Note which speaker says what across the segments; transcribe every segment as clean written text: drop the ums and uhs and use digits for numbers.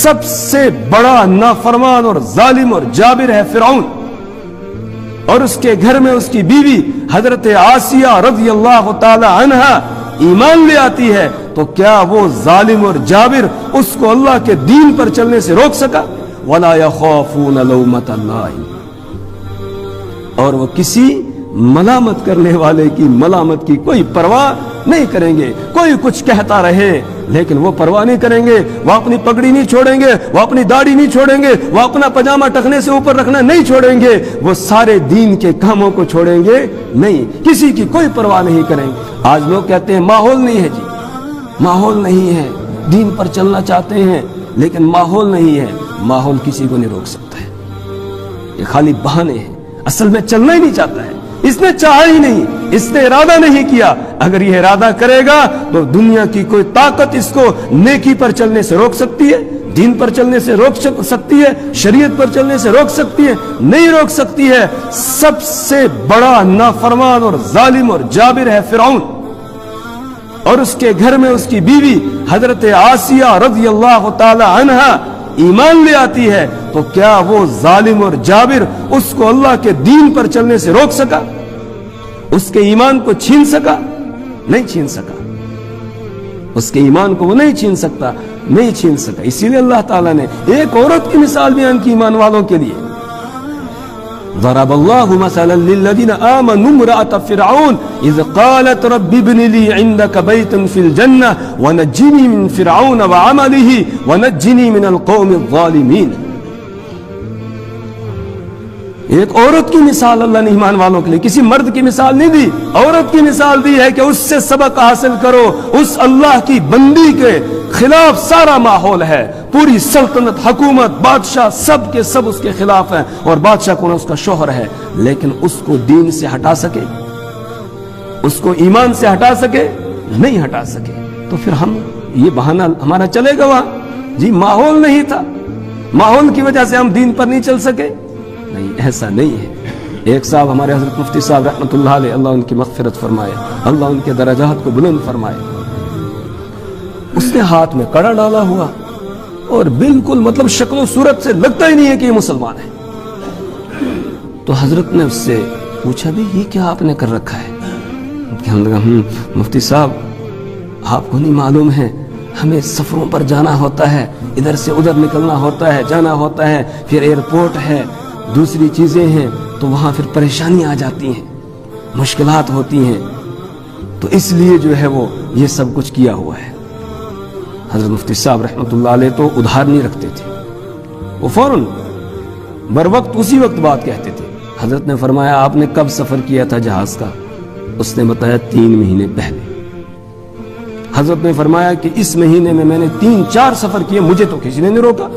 Speaker 1: سب سے بڑا نافرمان اور ظالم اور جابر ہے فرعون، اور اس کے گھر میں اس کی بیوی حضرت آسیہ رضی اللہ تعالی عنہا ایمان لے آتی ہے، تو کیا وہ ظالم اور جابر اس کو اللہ کے دین پر چلنے سے روک سکا؟ وَلَا يَخَافُونَ لَوْمَةَ اللَّائِمِ، اور وہ کسی ملامت کرنے والے کی ملامت کی کوئی پرواہ نہیں کریں گے۔ کوئی کچھ کہتا رہے لیکن وہ پرواہ نہیں کریں گے، وہ اپنی پگڑی نہیں چھوڑیں گے، وہ اپنی داڑھی نہیں چھوڑیں گے، وہ اپنا پجامہ ٹخنے سے اوپر رکھنا نہیں چھوڑیں گے، وہ سارے دین کے کاموں کو چھوڑیں گے نہیں، کسی کی کوئی پرواہ نہیں کریں گے۔ آج لوگ کہتے ہیں ماحول نہیں ہے، جی ماحول نہیں ہے، دین پر چلنا چاہتے ہیں لیکن ماحول نہیں ہے۔ ماحول کسی کو نہیں روک سکتا ہے، یہ خالی بہانے ہیں، اصل میں چلنا ہی نہیں چاہتا ہے، اس نے چاہا ہی نہیں، اس نے ارادہ نہیں کیا۔ اگر یہ ارادہ کرے گا تو دنیا کی کوئی طاقت اس کو نیکی پر چلنے سے روک سکتی ہے، دین پر چلنے سے روک سکتی ہے، شریعت پر چلنے سے روک سکتی ہے؟ نہیں روک سکتی ہے۔ سب سے بڑا نافرمان اور ظالم اور جابر ہے فرعون، اور اس کے گھر میں اس کی بیوی حضرت آسیہ رضی اللہ تعالی عنہا ایمان لے آتی ہے، تو کیا وہ ظالم اور جابر اس کو اللہ کے دین پر چلنے سے روک سکا؟ اس کے ایمان کو چھین سکا؟ نہیں چھین سکا، اس کے ایمان کو وہ نہیں چھین سکتا، نہیں چھین سکا۔ اسی لیے اللہ تعالیٰ نے ایک عورت کی مثال بیان کی ایمان والوں کے لیے، ضرب اللہ مثلا للذین آمنوا امرأة فرعون اذ قالت رب ابن لی عندک بیتا فی الجنہ ونجنی من فرعون وعملہ ونجنی من القوم الظالمین۔ ایک عورت کی مثال اللہ نے ایمان والوں کے لیے، کسی مرد کی مثال نہیں دی، عورت کی مثال دی ہے کہ اس سے سبق حاصل کرو۔ اس اللہ کی بندی کے خلاف سارا ماحول ہے، پوری سلطنت، حکومت، بادشاہ سب کے سب اس کے خلاف ہیں، اور بادشاہ کون ہے؟ اس کا شوہر ہے، لیکن اس کو دین سے ہٹا سکے، اس کو ایمان سے ہٹا سکے؟ نہیں ہٹا سکے۔ تو پھر ہم یہ بہانہ ہمارا چلے گا وہاں، جی ماحول نہیں تھا، ماحول کی وجہ سے ہم دین پر نہیں چل سکے؟ نہیں، ایسا نہیں ہے۔ ایک صاحب ہمارے حضرت مفتی صاحب رحمۃ اللہ علیہ، اللہ ان کی مغفرت فرمائے، اللہ ان کے درجات کو بلند فرمائے، اس نے ہاتھ میں کڑا ڈالا ہوا اور بالکل مطلب شکل و صورت سے لگتا ہی نہیں ہے کہ یہ مسلمان ہے۔ تو حضرت نے اس سے پوچھا بھی یہ کیا آپ نے کر رکھا ہے؟ ہم نے کہا مفتی صاحب آپ کو نہیں معلوم ہے، ہمیں سفروں پر جانا ہوتا ہے، ادھر سے ادھر نکلنا ہوتا ہے، جانا ہوتا ہے، پھر ایئرپورٹ ہے، دوسری چیزیں ہیں، تو وہاں پھر پریشانی آ جاتی ہیں، مشکلات ہوتی ہیں، تو اس لیے جو ہے وہ یہ سب کچھ کیا ہوا ہے۔ حضرت مفتی صاحب رحمۃ اللہ علیہ تو ادھار نہیں رکھتے تھے، وہ فوراً بر وقت اسی وقت بات کہتے تھے۔ حضرت نے فرمایا آپ نے کب سفر کیا تھا جہاز کا؟ اس نے بتایا 3 مہینے پہلے۔ حضرت نے فرمایا کہ اس مہینے میں نے 3-4 سفر کیے، مجھے تو کسی نے نہیں روکا،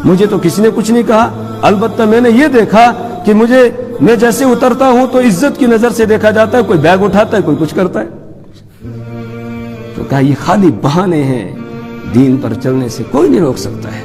Speaker 1: مجھے تو کسی نے کچھ نہیں کہا، البتہ میں نے یہ دیکھا کہ میں جیسے اترتا ہوں تو عزت کی نظر سے دیکھا جاتا ہے، کوئی بیگ اٹھاتا ہے، کوئی کچھ کرتا ہے۔ تو کہا یہ خالی بہانے ہیں، دین پر چلنے سے کوئی نہیں روک سکتا ہے،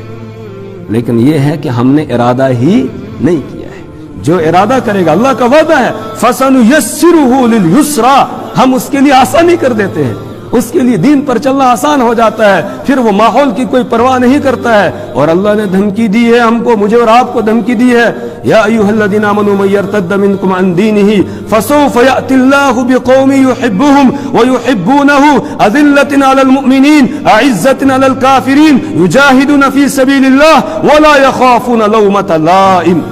Speaker 1: لیکن یہ ہے کہ ہم نے ارادہ ہی نہیں کیا ہے۔ جو ارادہ کرے گا، اللہ کا وعدہ ہے فَسَنُيَسِّرُهُ لِلْيُسْرَى، ہم اس کے لیے آسانی کر دیتے ہیں، اس کے لیے دین پر چلنا آسان ہو جاتا ہے، پھر وہ ماحول کی کوئی پرواہ نہیں کرتا ہے۔ اور اللہ نے دھمکی دی ہے ہم کو، مجھے اور آپ کو دھمکی دی ہے، یا ایھا الذین آمنوا من یرتد منکم عن دینہ فسوف یأتی اللہ بقوم یحبهم ویحبونہ اذلۃ علی المؤمنین اعزۃ علی الکافرین یجاہدون فی سبیل اللہ ولا یخافون لومۃ لائم۔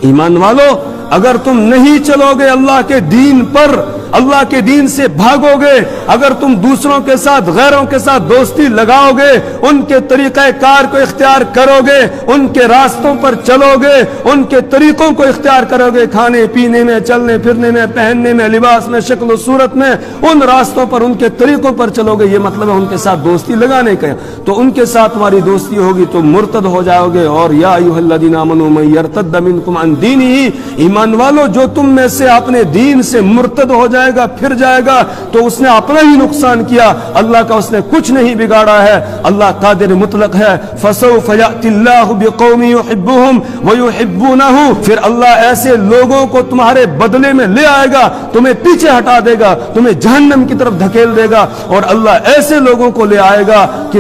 Speaker 1: ایمان والو، اگر تم نہیں چلو گے اللہ کے دین پر، اللہ کے دین سے بھاگو گے، اگر تم دوسروں کے ساتھ، غیروں کے ساتھ دوستی لگاؤ گے، ان کے طریقہ کار کو اختیار کرو گے، ان کے راستوں پر چلو گے، ان کے طریقوں کو اختیار کرو گے، کھانے پینے میں، چلنے پھرنے میں، پہننے میں، لباس میں، شکل و صورت میں، ان راستوں پر، ان کے طریقوں پر چلو گے، یہ مطلب ہے ان کے ساتھ دوستی لگانے کا۔ تو ان کے ساتھ تمہاری دوستی ہوگی تو مرتد ہو جاؤ گے۔ اور یا ایھا الذین آمنوا من یرتد منکم عن دینہ، ایمان والو جو تم میں سے اپنے دین سے مرتد ہو جائے جائے گا پھر جائے گا تو اس نے اپنا ہی نقصان کیا، اللہ کا اس نے کچھ نہیں بگاڑا ہے۔ اللہ قادر مطلق ہے۔ فسوف یأتی اللہ بقوم یحبهم ویحبونہ، پھر اللہ ایسے لوگوں کو تمہارے بدلے میں لے آئے گا، تمہیں پیچھے ہٹا دے گا، تمہیں جہنم کی طرف دھکیل دے گا، اور اللہ ایسے لوگوں کو لے آئے گا کہ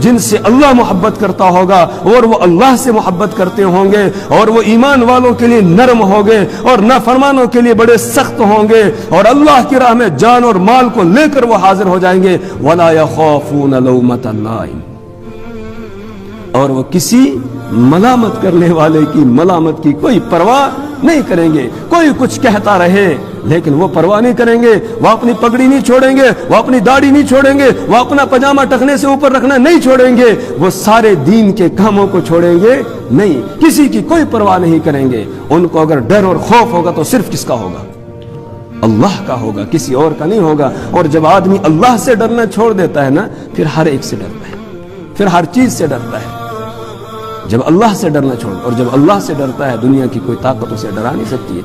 Speaker 1: جن سے اللہ محبت کرتا ہوگا اور وہ اللہ سے محبت کرتے ہوں گے، اور وہ ایمان والوں کے لیے نرم ہوں گے اور نافرمانوں کے لیے بڑے سخت ہوں گے، اور اللہ کی راہ میں جان اور مال کو لے کر وہ حاضر ہو جائیں گے۔ وَلَا يَخَافُونَ لَوْمَةَ لَائِمٍ، اور وہ کسی ملامت کرنے والے کی ملامت کی کوئی پرواہ نہیں کریں گے۔ کوئی کچھ کہتا رہے لیکن وہ پرواہ نہیں کریں گے، وہ اپنی پگڑی نہیں چھوڑیں گے، وہ اپنی داڑھی نہیں چھوڑیں گے، وہ اپنا پجامہ ٹخنے سے اوپر رکھنا نہیں چھوڑیں گے، وہ سارے دین کے کاموں کو چھوڑیں گے نہیں، کسی کی کوئی پرواہ نہیں کریں گے۔ ان کو اگر ڈر اور خوف ہوگا تو صرف کس کا ہوگا؟ اللہ کا ہوگا، کسی اور کا نہیں ہوگا۔ اور جب آدمی اللہ سے ڈرنا چھوڑ دیتا ہے نا، پھر ہر ایک سے ڈرتا ہے، پھر ہر چیز سے ڈرتا ہے۔ جب اللہ سے ڈرنا چھوڑ، اور جب اللہ سے ڈرتا ہے دنیا کی کوئی طاقت اسے ڈرا نہیں سکتی ہے۔